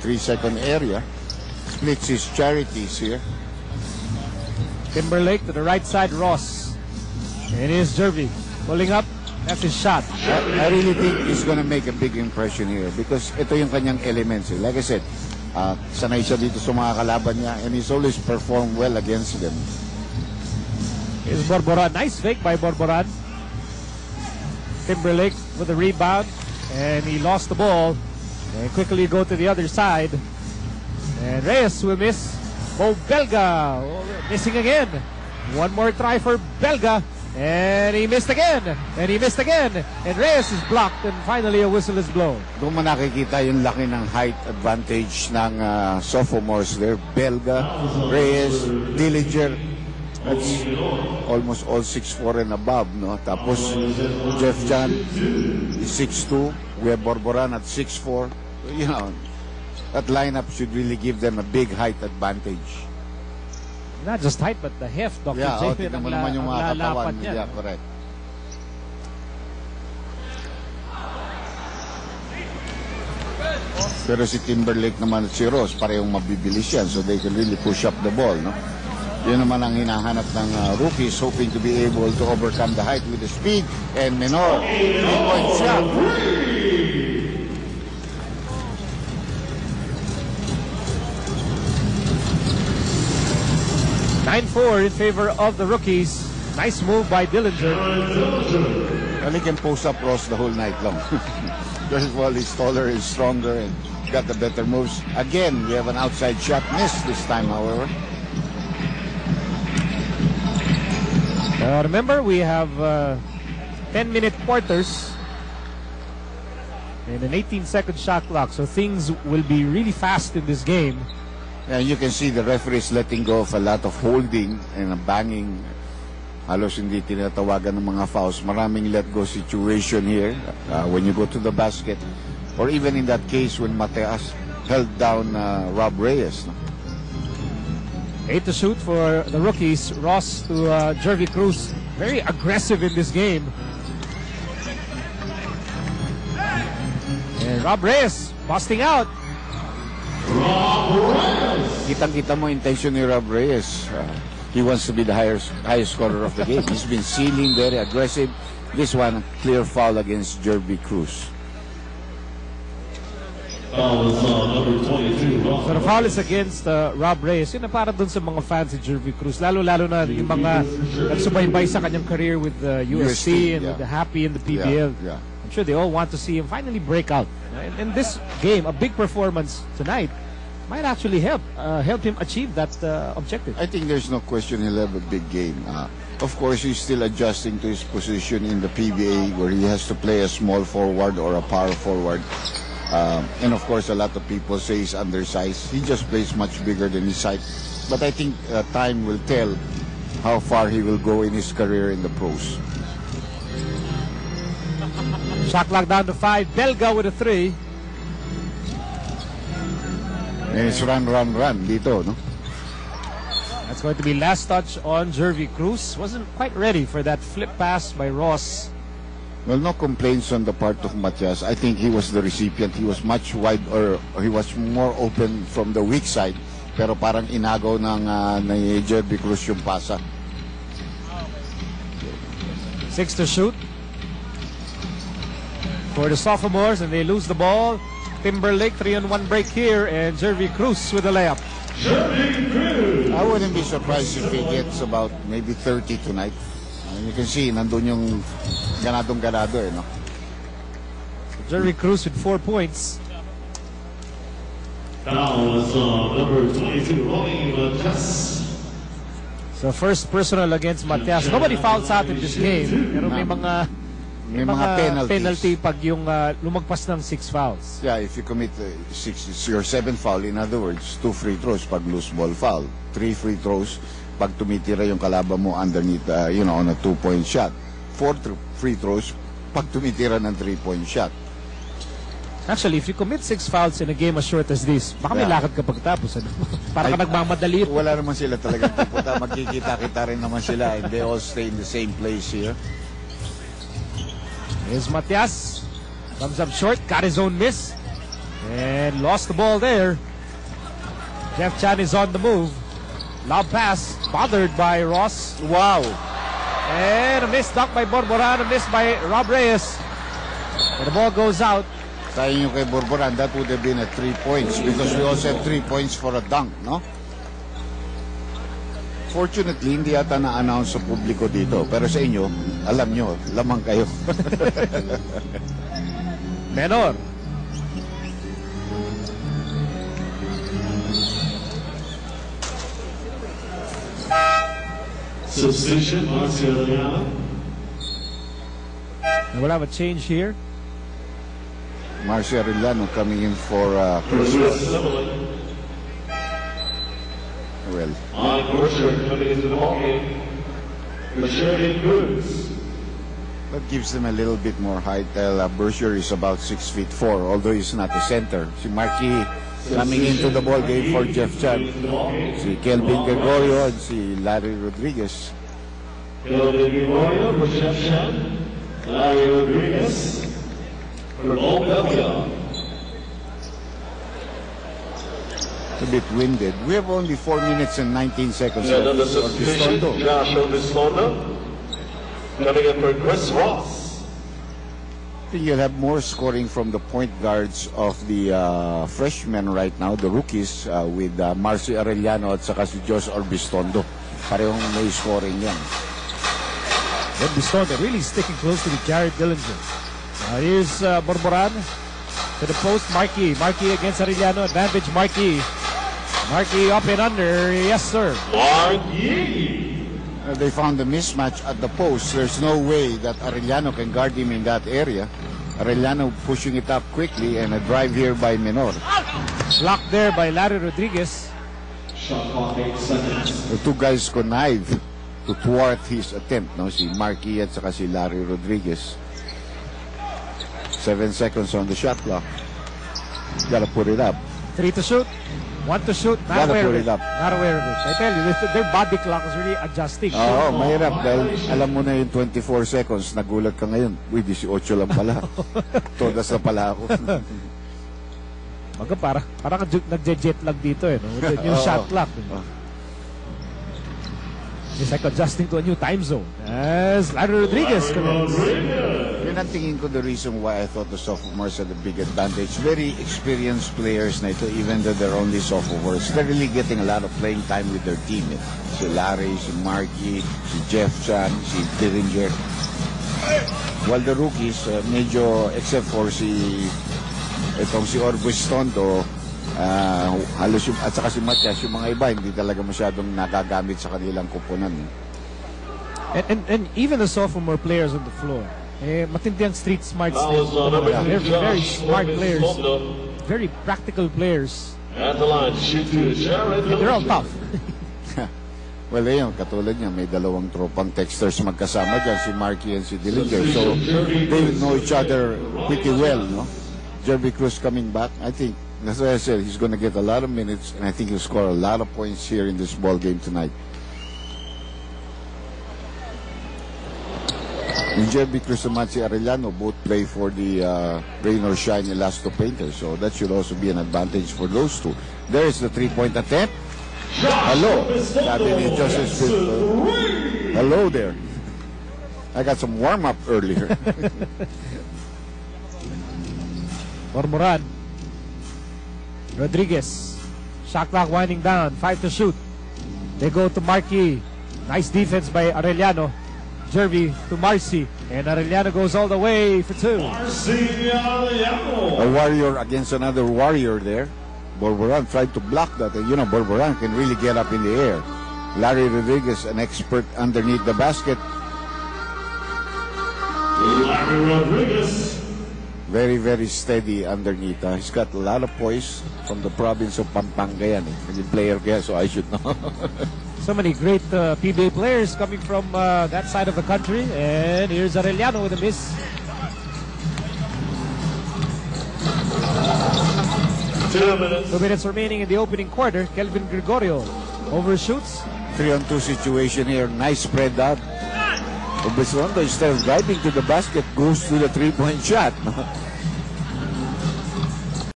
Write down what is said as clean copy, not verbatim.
3-second area. Splits his charities here. Timberlake to the right side, Ross. And here's Jervy pulling up. That's his shot. I really think he's gonna make a big impression here because ito yung kanyang elements. Like I said, sanay siya dito sa mga kalaban niya and he's always performed well against them. Here's Borboran. Nice fake by Borboran. Timberlake with the rebound. And he lost the ball. And quickly go to the other side. And Reyes will miss. Bo Belga missing again. One more try for Belga. And he missed again. And he missed again. And Reyes is blocked. And finally a whistle is blown. Doon mo nakikita yung laki ng height advantage ng sophomores there. Belga, Reyes, Dillinger. That's almost all 6'4" and above, no? Tapos Jeff Jan is 6'2". We have Borboran at 6'4". You know, that lineup should really give them a big height advantage. Not just height, but the heft, Dr. Yeah, J. tingnan mo naman yung mga katawan. Yeah, correct. Pero si Timberlake naman at si Ross, parehong mabibilis yan, so they can really push up the ball, no? Yun naman ang hinahanap ng rookies, hoping to be able to overcome the height with the speed. And Menor, 3-point shot. 9-4 in favor of the rookies. Nice move by Dillinger. Well, he can post up Ross the whole night long. First of all, he's taller, he's stronger, and got the better moves. Again, we have an outside shot miss this time, however. Remember, we have 10-minute quarters and an 18-second shot clock, so things will be really fast in this game. And you can see the referees letting go of a lot of holding and banging. Halos hindi tinatawagan ng mga fouls. Maraming let-go situation here when you go to the basket. Or even in that case when Mateas held down Rob Reyes. No? 8 to shoot for the rookies. Ross to Jervy Cruz. Very aggressive in this game. And Rob Reyes busting out. Kitang-kita mo intention ni Rob Reyes. He wants to be the highest scorer of the game. He's been sealing, very aggressive. This one, clear foul against Jervy Cruz. So the foul is against Rob Reyes. Yun na para dun sa mga fans si Jervy Cruz. Lalo-lalo na yung mga nagsubaybay sa kanyang career with the USC and with the Happy in the PBL. Yeah. I'm sure they all want to see him finally break out. And this game, a big performance tonight, might actually help him achieve that objective. I think there's no question he'll have a big game. Of course, he's still adjusting to his position in the PBA where he has to play a small forward or a power forward. And of course, a lot of people say he's undersized. He just plays much bigger than his height. But I think time will tell how far he will go in his career in the pros. Shot clock down to 5. Belga with a 3. And it's run dito, no? That's going to be last touch on Jervy Cruz. Wasn't quite ready for that flip pass by Ross. Well, no complaints on the part of Matias. I think he was the recipient. He was much wide, or he was more open from the weak side. Pero parang inagaw ng Jervy Cruz yung pasa. 6 to shoot for the sophomores, and they lose the ball. Timberlake 3-on-1 break here, and Jervy Cruz with a layup. I wouldn't be surprised if he gets about maybe 30 tonight. You can see, nandun yung ganadong-ganado, no? Jervy Cruz with 4 points. Number 22, Ronnie Matias. So first personal against Matias. Nobody fouls out in this game. Pero may mga penalty pag yung lumagpas ng 6 fouls. Yeah, if you commit 6, it's your 7th foul. In other words, 2 free throws pag loose ball foul. 3 free throws pag tumitira yung kalaban mo underneath, on a 2-point shot. 4 free throws pag tumitira ng 3-point shot. Actually, if you commit 6 fouls in a game as short as this, baka may lakad ka pagtapos. Para ka nagmamadali. Wala naman sila talagang pupunta. Magkikita-kita rin naman sila. And they all stay in the same place here. Here's Matias. Comes up short. Got his own miss. And lost the ball there. Jeff Chan is on the move. Lob pass, bothered by Ross. Wow! And a missed dunk by Borboran, a miss by Rob Reyes. And the ball goes out. Sayang yung kay Borboran, that would have been a 3 points because we also have 3 points for a dunk, no? Fortunately, hindi ata na-announce sa publiko dito. Pero sa inyo, alam nyo, lamang kayo. Menor. Substitution, Marcial. And we'll have a change here. Marcio Arellano coming in for Chris Chris Ross. Sutherland. Well, On Berkshire coming into the ballgame. Sheridan Goods. that gives them a little bit more height. Berkshire is about 6'4", although he's not the center. Si Marquis coming into the ball game for Jeff Chan. Si Kelvin Gregorio and si Larry Rodriguez. Kelvin Gregorio for Jeff Chan. Larry Rodriguez for Bo Belga. A bit winded. We have only 4 minutes and 19 seconds And another left. substitution, Orbistondo. Josh Obispondo. Coming in for Chris Ross. I think you'll have more scoring from the point guards of the freshmen right now, the rookies, with Marcio Arellano at saka si Josh Orbistondo. Parehong may scoring yan. Orbistondo really sticking close to the Jared Dillinger. Here's Borboran to the post. Marquis against Arellano. Advantage Marquis. Marquis up and under. Yes, sir. Marquis. They found a mismatch at the post. There's no way that Arellano can guard him in that area. Arellano pushing it up quickly and a drive here by Menor. Blocked there by Larry Rodriguez. Shot clock 8 seconds. The two guys connive to thwart his attempt, no? Si Marquis at saka si Larry Rodriguez. 7 seconds on the shot clock. Gotta put it up. 3 to shoot. 1 to shoot. Not Gotta aware put of it it. up. Not aware of it. I tell you, their body clock is really adjusting. Oo, mahirap dahil alam mo na yung 24 seconds, nagulat ka ngayon. Uy, 18 lang pala. Todas na pala ako. Maga parang nagje-jet lag dito eh. No? Yung shot clock. It's like adjusting to a new time zone. As Larry Rodriguez commits. Yun ang tingin ko the reason why I thought the sophomores had a big advantage. Very experienced players na ito, even though they're only sophomores. They're really getting a lot of playing time with their team. Eh. Si Larry, si Marquis, si Jeff Chan, si Dillinger. While the rookies, medyo, except for si Orbistondo, halos yung, at saka si Matias, yung mga iba, hindi talaga masyadong nagagamit sa kanilang kupunan. And even the sophomore players on the floor, matindi ang street smarts. They're very smart players. Very practical players. At the line, shoot to Jared And they're all Dillinger. tough. Well, ayun, katulad niya, may dalawang tropang texters magkasama dyan, si Marquis and si Dillinger. So, they know each other pretty well, no? Jerby Cruz coming back, I think, that's why I said, he's going to get a lot of minutes, and I think he'll score a lot of points here in this ball game tonight. And Jerby Cruz and Matsi Arellano both play for the Rain or Shine Elasto Painters, so that should also be an advantage for those two. There is the three-point attempt. Hello, sabi ni Joseph Smith. Hello there. I got some warm-up earlier. Borboran. Rodriguez. Shot clock winding down. 5 to shoot. They go to Marquis. Nice defense by Arellano. Jerby to Marcy. And Arellano goes all the way for 2. Marcial. A warrior against another warrior there. Borboran tried to block that. And, you know, Borboran can really get up in the air. Larry Rodriguez, an expert underneath the basket. Larry Rodriguez. Very, very steady underneath. He's got a lot of poise from the province of Pampanga. Yan, eh. Naging player kaya, so I should know. So many great PBA players coming from that side of the country. And here's Arellano with a miss. 2 minutes. 2 minutes remaining in the opening quarter. Kelvin Gregorio overshoots. 3-on-2 situation here. Nice spread out. Obisrondo, instead of driving to the basket, goes to the three-point shot.